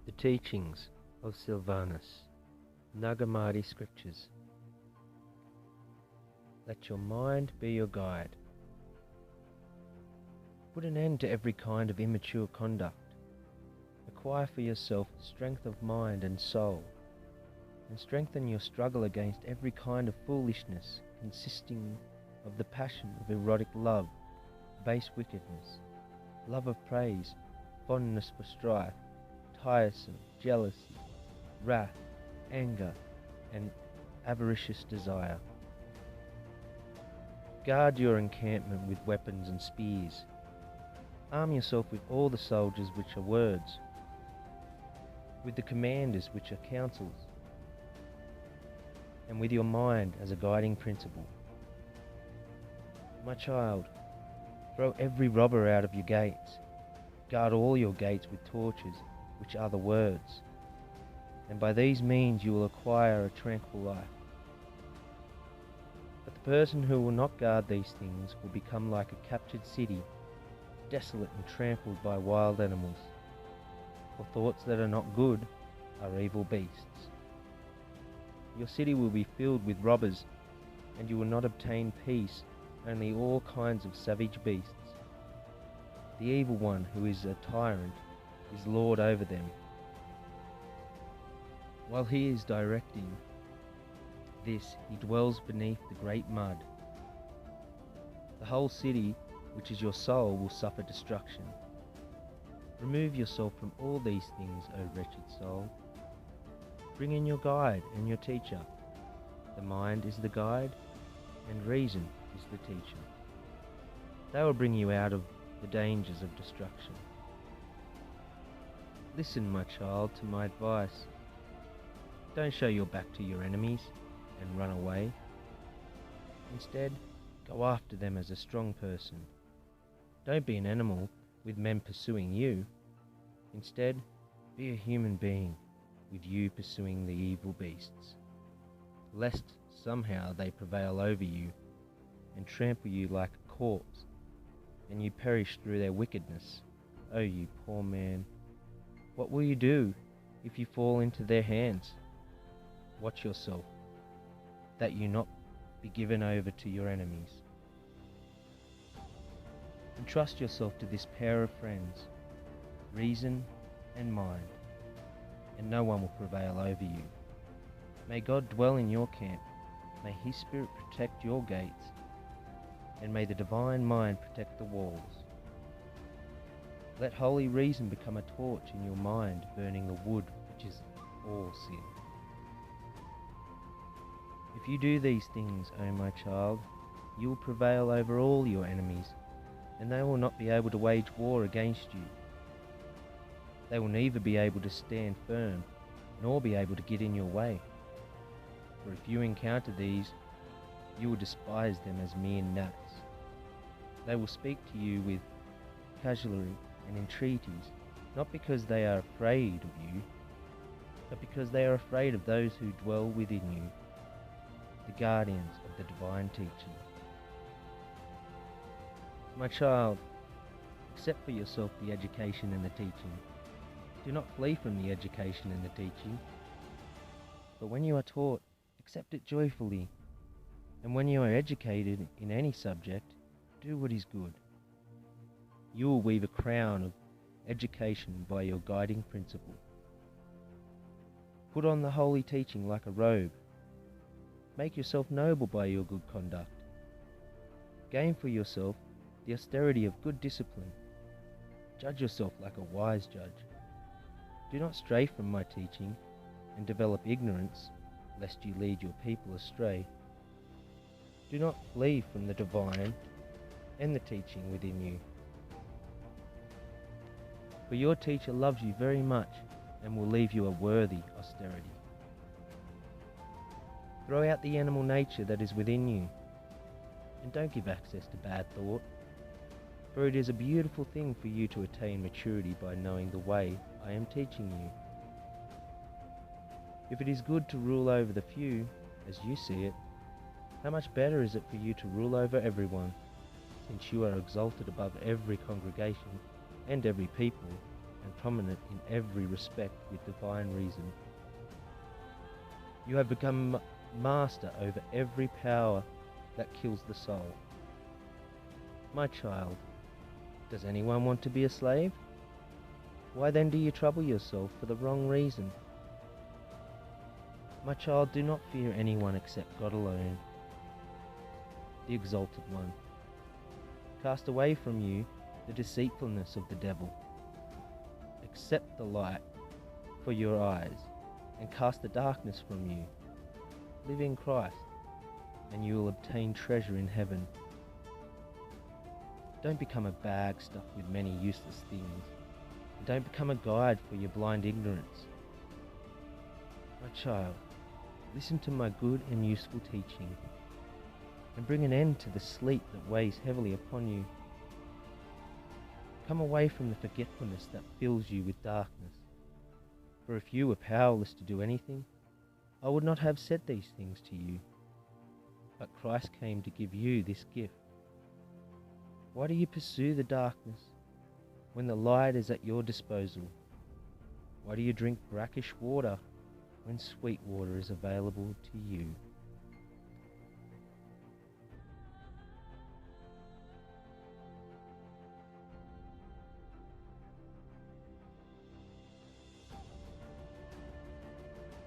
The Teachings of Silvanus, Hammadi Scriptures. Let your mind be your guide. Put an end to every kind of immature conduct. Acquire for yourself strength of mind and soul, and strengthen your struggle against every kind of foolishness consisting of the passion of erotic love, base wickedness, love of praise, fondness for strife, tiresome, jealousy, wrath, anger, and avaricious desire. Guard your encampment with weapons and spears. Arm yourself with all the soldiers which are words, with the commanders which are counsels, and with your mind as a guiding principle. My child, throw every robber out of your gates. Guard all your gates with torches, which are the words, and by these means you will acquire a tranquil life. But the person who will not guard these things will become like a captured city, desolate and trampled by wild animals. For thoughts that are not good are evil beasts. Your city will be filled with robbers, and you will not obtain peace, only all kinds of savage beasts. The evil one, who is a tyrant, is lord over them. While he is directing this, he dwells beneath the great mud. The whole city, which is your soul, will suffer destruction. Remove yourself from all these things, O wretched soul. Bring in your guide and your teacher. The mind is the guide, and reason is the teacher. They will bring you out of the dangers of destruction. Listen, my child, to my advice. Don't show your back to your enemies and run away. Instead, go after them as a strong person. Don't be an animal with men pursuing you. Instead, be a human being with you pursuing the evil beasts, lest somehow they prevail over you and trample you like a corpse, and you perish through their wickedness. Oh, you poor man, what will you do if you fall into their hands? Watch yourself, that you not be given over to your enemies. Entrust yourself to this pair of friends, reason and mind, and no one will prevail over you. May God dwell in your camp, may His Spirit protect your gates, and may the divine mind protect the walls. Let holy reason become a torch in your mind, burning the wood which is all sin. If you do these things, O my child, you will prevail over all your enemies, and they will not be able to wage war against you. They will neither be able to stand firm, nor be able to get in your way. For if you encounter these, you will despise them as mere gnats. They will speak to you with cajolery and entreaties, not because they are afraid of you, but because they are afraid of those who dwell within you, the guardians of the divine teaching. My child, accept for yourself the education and the teaching. Do not flee from the education and the teaching. But when you are taught, accept it joyfully. And when you are educated in any subject, do what is good. You will weave a crown of education by your guiding principle. Put on the holy teaching like a robe. Make yourself noble by your good conduct. Gain for yourself the austerity of good discipline. Judge yourself like a wise judge. Do not stray from my teaching and develop ignorance, lest you lead your people astray. Do not flee from the divine and the teaching within you. For your teacher loves you very much and will leave you a worthy austerity. Throw out the animal nature that is within you, and don't give access to bad thought, for it is a beautiful thing for you to attain maturity by knowing the way I am teaching you. If it is good to rule over the few, as you see it, how much better is it for you to rule over everyone, since you are exalted above every congregation and every people, and prominent in every respect with divine reason. You have become master over every power that kills the soul. My child, does anyone want to be a slave? Why then do you trouble yourself for the wrong reason? My child, do not fear anyone except God alone, the Exalted One. Cast away from you the deceitfulness of the devil. Accept the light for your eyes, and cast the darkness from you. Live in Christ, and you will obtain treasure in heaven. Don't become a bag stuffed with many useless things, and don't become a guide for your blind ignorance. My child, listen to my good and useful teaching, and bring an end to the sleep that weighs heavily upon you. Come away from the forgetfulness that fills you with darkness. For if you were powerless to do anything, I would not have said these things to you. But Christ came to give you this gift. Why do you pursue the darkness when the light is at your disposal? Why do you drink brackish water when sweet water is available to you?